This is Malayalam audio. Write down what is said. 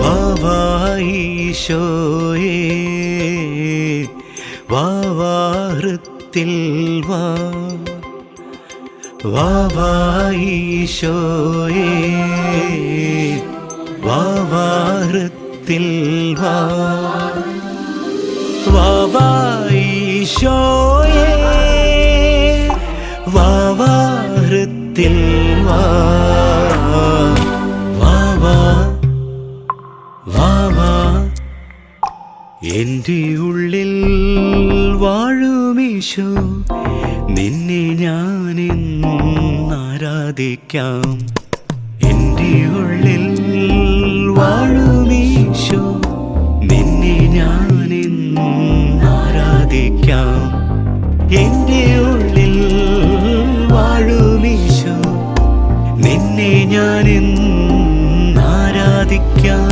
വാ ഈശോയേ വാ ഹൃത്തിൽ വാ ഈശോയേ വാ ഹൃത്തിൽ വാ ഈശോയേ വാ ഹൃത്തിൽ വാ എൻ്റെ ഉള്ളിൽ വാഴുമീശോ നിന്നെ ഞാനെന്നും ആരാധിക്കാം എൻ്റെ ഉള്ളിൽ വാഴും